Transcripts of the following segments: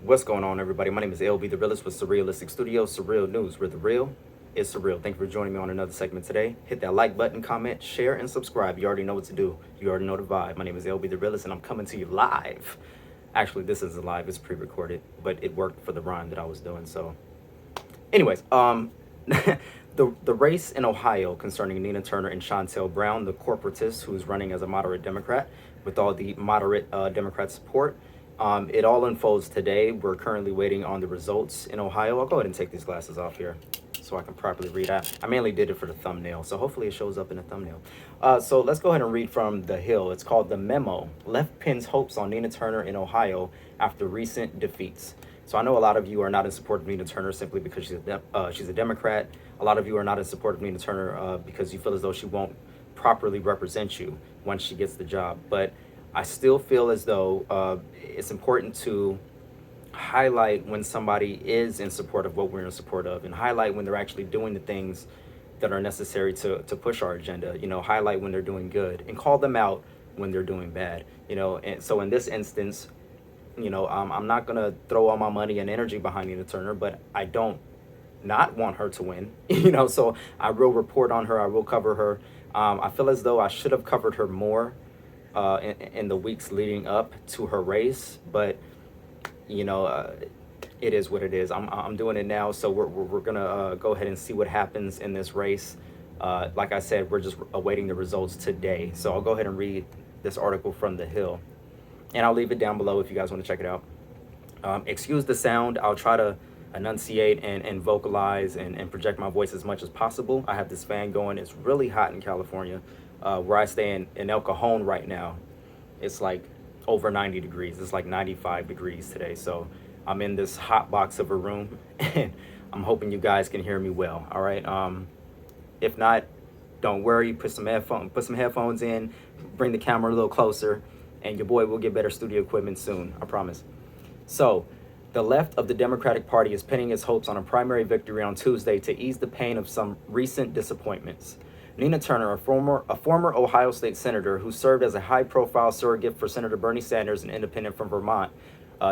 What's going on, everybody? My name is LBThaRealist with Surrealistic Studios, Surreal News, where the real is surreal. Thank you for joining me on another segment today. Hit that like button, comment, share, and subscribe. You already know what to do. You already know the vibe. My name is LBThaRealist, and I'm coming to you live. Actually, this isn't live. It's pre-recorded, but it worked for the rhyme that I was doing. So, anyways, the race in Ohio concerning Nina Turner and Shontel Brown, the corporatist who's running as a moderate Democrat with all the moderate Democrat support. It all unfolds today. We're currently waiting on the results in Ohio. I'll go ahead and take these glasses off here so I can properly read. I mainly did it for the thumbnail, so hopefully it shows up in the thumbnail. So let's go ahead and read from The Hill. It's called The Memo. Left pins hopes on Nina Turner in Ohio after recent defeats. So I know a lot of you are not in support of Nina Turner simply because she's a Democrat. A lot of you are not in support of Nina Turner because you feel as though she won't properly represent you once she gets the job. But I still feel as though it's important to highlight when somebody is in support of what we're in support of, and highlight when they're actually doing the things that are necessary to push our agenda. You know, highlight when they're doing good and call them out when they're doing bad. You know, and so in this instance, you know, I'm not gonna throw all my money and energy behind Nina Turner, but I don't not want her to win. You know, so I will report on her. I will cover her. I feel as though I should have covered her more in the weeks leading up to her race, but you know, it is what it is. I'm doing it now, so we're gonna go ahead and see what happens in this race. Like I said, we're just awaiting the results today, so I'll go ahead and read this article from The Hill, and I'll leave it down below if you guys want to check it out. Excuse the sound. I'll try to enunciate and vocalize and project my voice as much as possible. I have this fan going. It's really hot in California. Where I stay in El Cajon right now, it's like over 90 degrees. It's like 95 degrees today. So I'm in this hot box of a room, and I'm hoping you guys can hear me well. All right. If not, don't worry. Put some headphones in, bring the camera a little closer, and your boy will get better studio equipment soon. I promise. So, the left of the Democratic Party is pinning its hopes on a primary victory on Tuesday to ease the pain of some recent disappointments. Nina Turner, a former Ohio State senator who served as a high-profile surrogate for Senator Bernie Sanders, an independent from Vermont,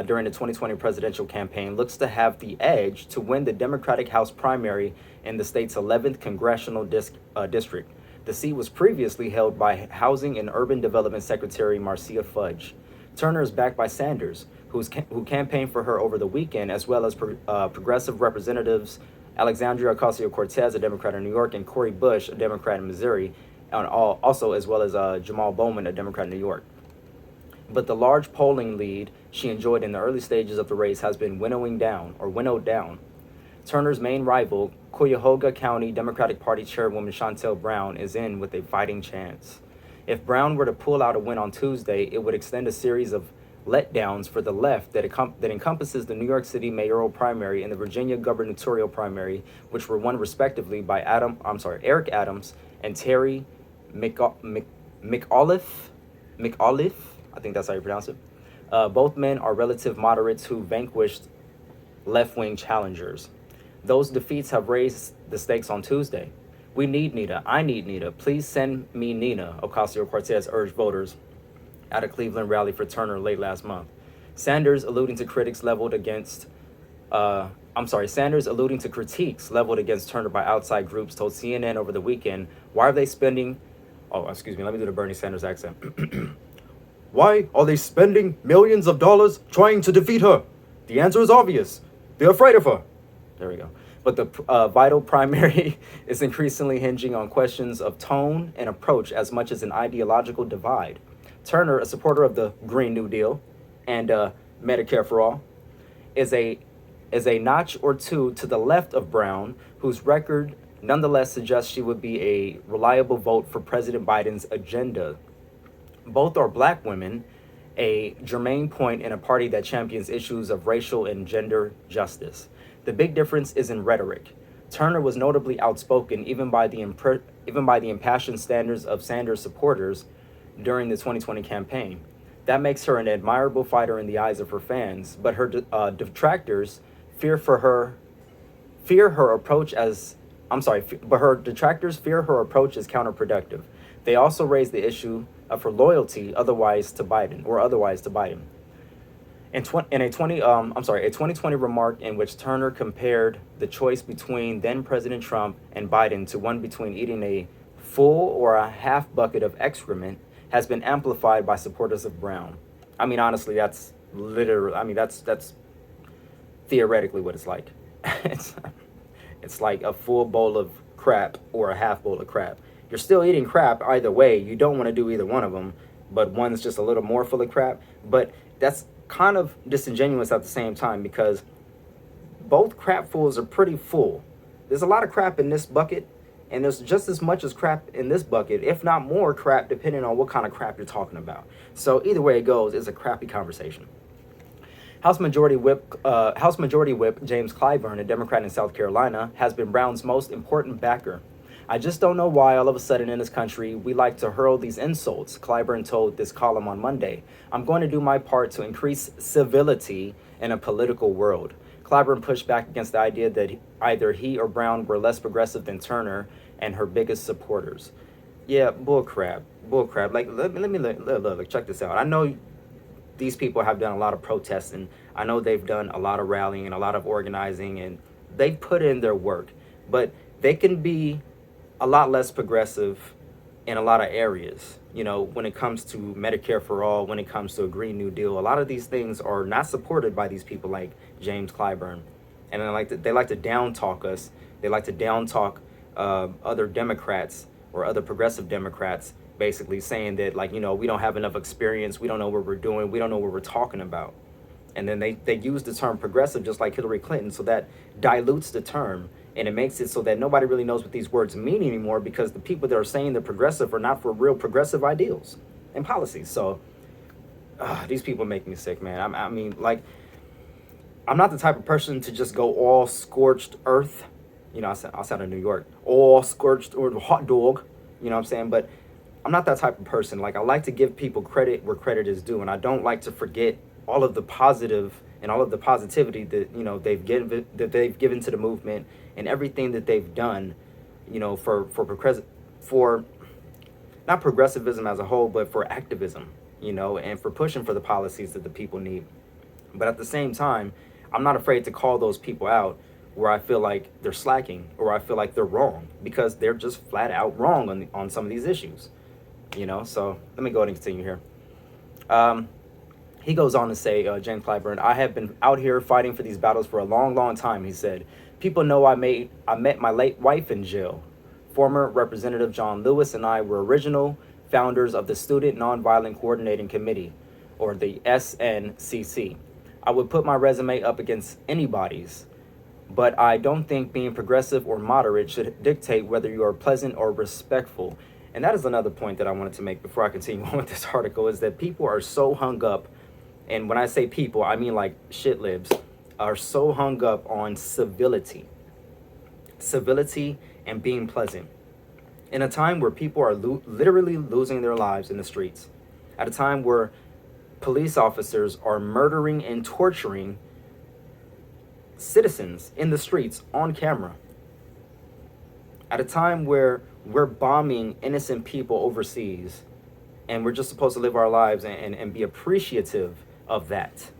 during the 2020 presidential campaign, looks to have the edge to win the Democratic House primary in the state's 11th congressional district. The seat was previously held by Housing and Urban Development Secretary Marcia Fudge. Turner is backed by Sanders, who campaigned for her over the weekend, as well as progressive representatives Alexandria Ocasio-Cortez, a Democrat in New York, and Cori Bush, a Democrat in Missouri, and also as well as Jamal Bowman, a Democrat in New York. But the large polling lead she enjoyed in the early stages of the race has been winnowed down. Turner's main rival, Cuyahoga County Democratic Party Chairwoman Shontel Brown, is in with a fighting chance. If Brown were to pull out a win on Tuesday, it would extend a series of letdowns for the left that encompasses the New York City mayoral primary and the Virginia gubernatorial primary, which were won respectively by Eric Adams and Terry McAuliffe. I think that's how you pronounce it. Both men are relative moderates who vanquished left-wing challengers. Those defeats have raised the stakes on Tuesday. We need Nina. I need Nina. Please send me Nina, Ocasio-Cortez urged voters at a Cleveland rally for Turner late last month. Sanders, alluding to critiques leveled against Turner by outside groups, told CNN over the weekend, why are they spending, let me do the Bernie Sanders accent. Why are they spending millions of dollars trying to defeat her? The answer is obvious. They're afraid of her. There we go. But the vital primary is increasingly hinging on questions of tone and approach as much as an ideological divide. Turner, a supporter of the Green New Deal and Medicare for All, is a notch or two to the left of Brown, whose record nonetheless suggests she would be a reliable vote for President Biden's agenda. Both are black women, a germane point in a party that champions issues of racial and gender justice. The big difference is in rhetoric. Turner was notably outspoken even by the impassioned standards of Sanders supporters during the 2020 campaign. That makes her an admirable fighter in the eyes of her fans, but her detractors fear her approach as counterproductive. They also raise the issue of her loyalty otherwise to Biden. A 2020 remark in which Turner compared the choice between then President Trump and Biden to one between eating a full or a half bucket of excrement has been amplified by supporters of Brown. I mean, honestly, that's literally, I mean, that's theoretically what it's like. it's, it's like a full bowl of crap or a half bowl of crap. You're still eating crap either way. You don't want to do either one of them, but one's just a little more full of crap. But that's kind of disingenuous at the same time, because both crapfuls are pretty full. There's a lot of crap in this bucket, and there's just as much as crap in this bucket, if not more crap, depending on what kind of crap you're talking about. So either way it goes, it's a crappy conversation. House Majority Whip James Clyburn, a Democrat in South Carolina, has been Brown's most important backer. I just don't know why all of a sudden in this country we like to hurl these insults, Clyburn told this column on Monday. I'm going to do my part to increase civility in a political world. Clyburn pushed back against the idea that either he or Brown were less progressive than Turner and her biggest supporters. Yeah, bullcrap. Like, let me look, check this out. I know these people have done a lot of protesting. I know they've done a lot of rallying and a lot of organizing, and they've put in their work. But they can be a lot less progressive in a lot of areas. You know, when it comes to Medicare for all, when it comes to a Green New Deal, a lot of these things are not supported by these people like James Clyburn. And they like to down talk us. They like to down talk other Democrats or other progressive Democrats, basically saying that, like, you know, we don't have enough experience, we don't know what we're doing, we don't know what we're talking about. And then they use the term progressive just like Hillary Clinton, so that dilutes the term, and it makes it so that nobody really knows what these words mean anymore, because the people that are saying they're progressive are not for real progressive ideals and policies. So these people make me sick, man. I mean, like, I'm not the type of person to just go all scorched earth. You know, outside of New York, all scorched or hot dog. You know what I'm saying? But I'm not that type of person. Like, I like to give people credit where credit is due, and I don't like to forget all of the positive and all of the positivity that, you know, they've given to the movement, and everything that they've done, you know, for not progressivism as a whole, but for activism, you know, and for pushing for the policies that the people need. But at the same time, I'm not afraid to call those people out where I feel like they're slacking or I feel like they're wrong, because they're just flat out wrong on some of these issues, you know. So let me go ahead and continue here. He goes on to say, James Clyburn, I have been out here fighting for these battles for a long, long time, he said. People know I met my late wife in jail. Former Representative John Lewis and I were original founders of the Student Nonviolent Coordinating Committee, or the SNCC. I would put my resume up against anybody's, but I don't think being progressive or moderate should dictate whether you are pleasant or respectful. And that is another point that I wanted to make before I continue on with this article, is that people are so hung up, and when I say people, I mean like shit libs, are so hung up on civility and being pleasant. In a time where people are literally losing their lives in the streets, at a time where police officers are murdering and torturing citizens in the streets on camera, at a time where we're bombing innocent people overseas, and we're just supposed to live our lives and be appreciative of that.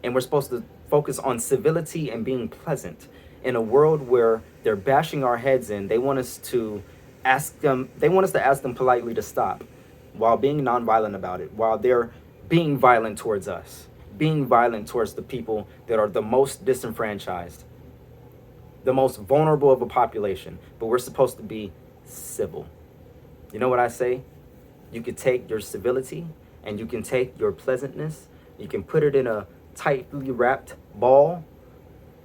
And we're supposed to focus on civility and being pleasant. In a world where they're bashing our heads in, they want us to ask them politely to stop, while being nonviolent about it, while they're being violent towards us, being violent towards the people that are the most disenfranchised, the most vulnerable of a population. But we're supposed to be civil. You know what I say? You could take your civility and you can take your pleasantness, you can put it in a tightly wrapped ball,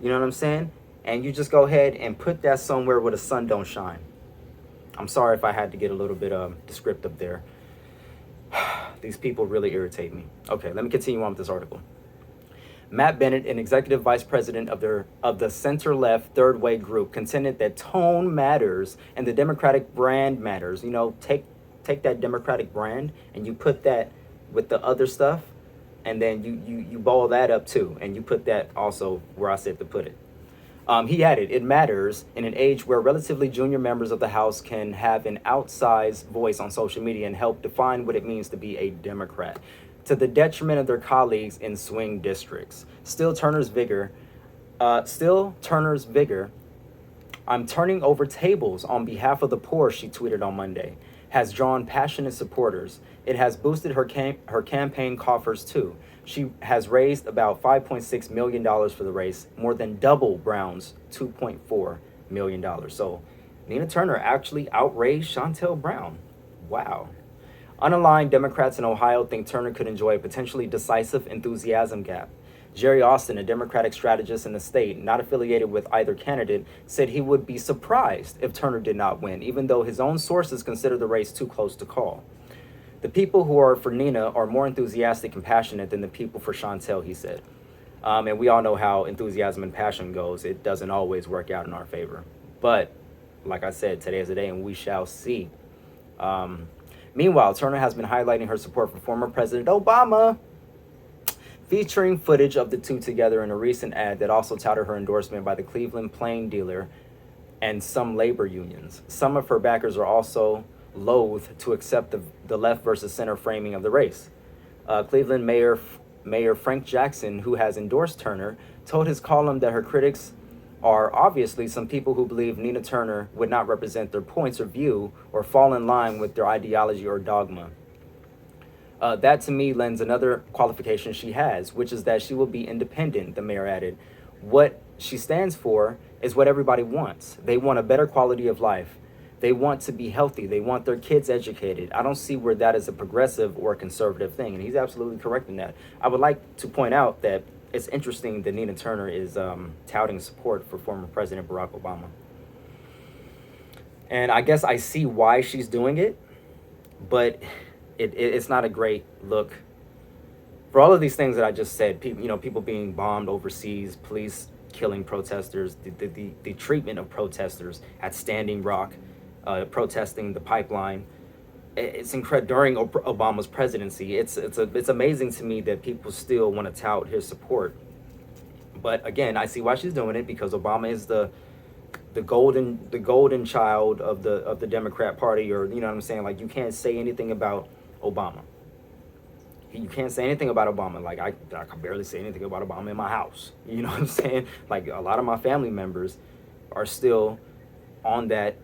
you know what I'm saying? And you just go ahead and put that somewhere where the sun don't shine. I'm sorry if I had to get a little bit descriptive there. These people really irritate me. Okay, let me continue on with this article. Matt Bennett, an executive vice president of the center-left Third Way group, contended that tone matters and the Democratic brand matters. You know, take that Democratic brand and you put that with the other stuff, and then you ball that up too, and you put that also where I said to put it. He added, it matters in an age where relatively junior members of the House can have an outsized voice on social media and help define what it means to be a Democrat. to the detriment of their colleagues in swing districts. Still Turner's vigor, I'm turning over tables on behalf of the poor, she tweeted on Monday, has drawn passionate supporters. It has boosted her campaign coffers too. She has raised about $5.6 million for the race, more than double Brown's $2.4 million. So Nina Turner actually outraised Shontel Brown. Wow. Unaligned Democrats in Ohio think Turner could enjoy a potentially decisive enthusiasm gap. Jerry Austin, a Democratic strategist in the state, not affiliated with either candidate, said he would be surprised if Turner did not win, even though his own sources consider the race too close to call. The people who are for Nina are more enthusiastic and passionate than the people for Shontel, he said. And we all know how enthusiasm and passion goes. It doesn't always work out in our favor. But, like I said, today is the day and we shall see. Meanwhile, Turner has been highlighting her support for former President Obama, featuring footage of the two together in a recent ad that also touted her endorsement by the Cleveland plain dealer and some labor unions. Some of her backers are also loath to accept the left versus center framing of the race. Cleveland Mayor Frank Jackson, who has endorsed Turner, told his column that her critics are obviously some people who believe Nina Turner would not represent their points of view or fall in line with their ideology or dogma. That to me lends another qualification she has, which is that she will be independent, the mayor added. What she stands for is what everybody wants. They want a better quality of life. They want to be healthy. They want their kids educated. I don't see where that is a progressive or a conservative thing. And he's absolutely correct in that. I would like to point out that it's interesting that Nina Turner is touting support for former President Barack Obama. And I guess I see why she's doing it, but it's not a great look. For all of these things that I just said, people being bombed overseas, police killing protesters, the treatment of protesters at Standing Rock, protesting the pipeline. It's incredible. During Obama's presidency, it's amazing to me that people still want to tout his support. But again, I see why she's doing it, because Obama is the golden child of the Democrat Party, or you know what I'm saying. Like, you can't say anything about Obama. You can't say anything about Obama. Like, I can barely say anything about Obama in my house. You know what I'm saying? Like, a lot of my family members are still on that,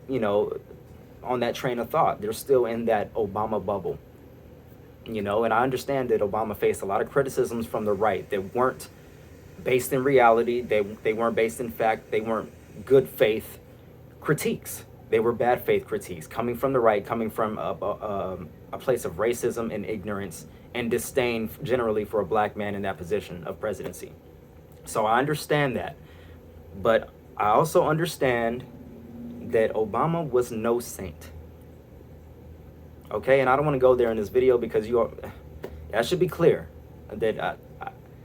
on that train of thought. They're still in that Obama bubble. And I understand that Obama faced a lot of criticisms from the right that weren't based in reality. They weren't based in fact. They weren't good faith critiques. They were bad faith critiques coming from the right, coming from a place of racism and ignorance and disdain generally for a black man in that position of presidency. So I understand that. But I also understand that Obama was no saint. Okay, and I don't want to go there in this video because that should be clear that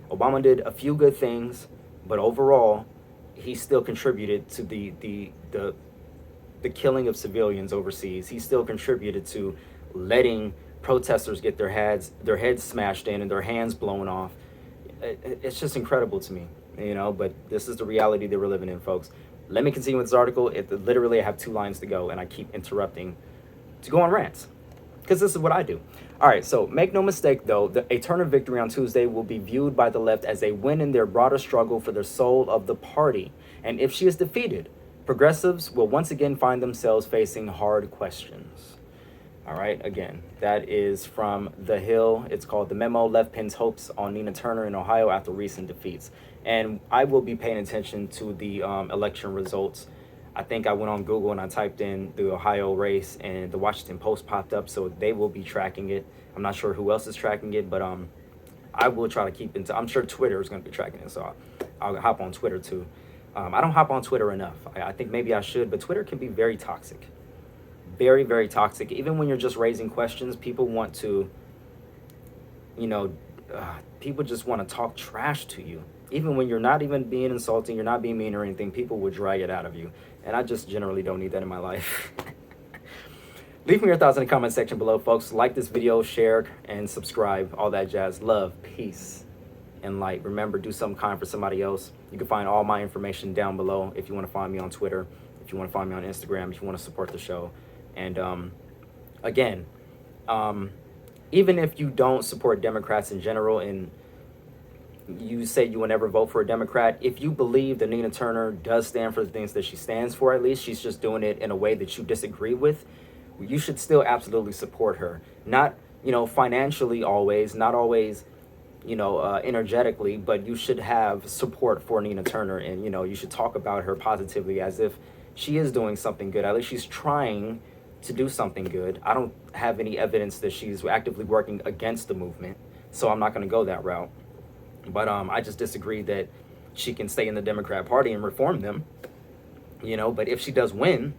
Obama did a few good things, but overall, he still contributed to the killing of civilians overseas. He still contributed to letting protesters get their heads smashed in and their hands blown off. It's just incredible to me, but this is the reality that we're living in, folks. Let me continue with this article. Literally, I have 2 lines to go, and I keep interrupting to go on rants, because this is what I do. All right, so make no mistake, though, a Turner victory on Tuesday will be viewed by the left as a win in their broader struggle for the soul of the party. And if she is defeated, progressives will once again find themselves facing hard questions. All right, again, that is from The Hill. It's called The Memo, Left Pins Hopes on Nina Turner in Ohio After Recent Defeats. And I will be paying attention to the election results. I think I went on Google and I typed in the Ohio race, and the Washington Post popped up, so they will be tracking it. I'm not sure who else is tracking it, but I will try to keep into. I'm sure Twitter is going to be tracking it, so I'll hop on Twitter too. I don't hop on Twitter enough. I think maybe I should, but Twitter can be very toxic. Very, very toxic. Even when you're just raising questions, people want to, people just want to talk trash to you. Even when you're not even being insulting, you're not being mean or anything, people will drag it out of you. And I just generally don't need that in my life. Leave me your thoughts in the comment section below, folks. Like this video, share, and subscribe. All that jazz. Love, peace, and light. Remember, do something kind for somebody else. You can find all my information down below if you want to find me on Twitter, if you want to find me on Instagram, if you want to support the show. And again, even if you don't support Democrats in general, and you say you will never vote for a Democrat, if you believe that Nina Turner does stand for the things that she stands for, at least she's just doing it in a way that you disagree with, you should still absolutely support her. Not, financially always, not always, energetically, but you should have support for Nina Turner, and, you should talk about her positively as if she is doing something good. At least she's trying to do something good. I don't have any evidence that she's actively working against the movement, so I'm not going to go that route. But I just disagree that she can stay in the Democrat Party and reform them, But if she does win,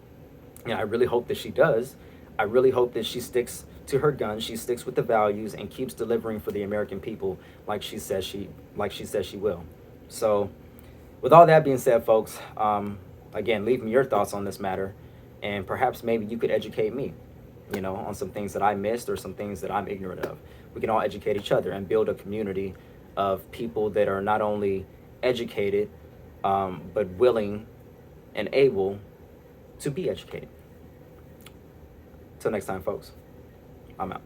I really hope that she does. I really hope that she sticks to her guns, she sticks with the values, and keeps delivering for the American people like she says she will. So, with all that being said, folks, again, leave me your thoughts on this matter, and perhaps maybe you could educate me, on some things that I missed or some things that I'm ignorant of. We can all educate each other and build a community of people that are not only educated, but willing and able to be educated. Till next time, folks, I'm out.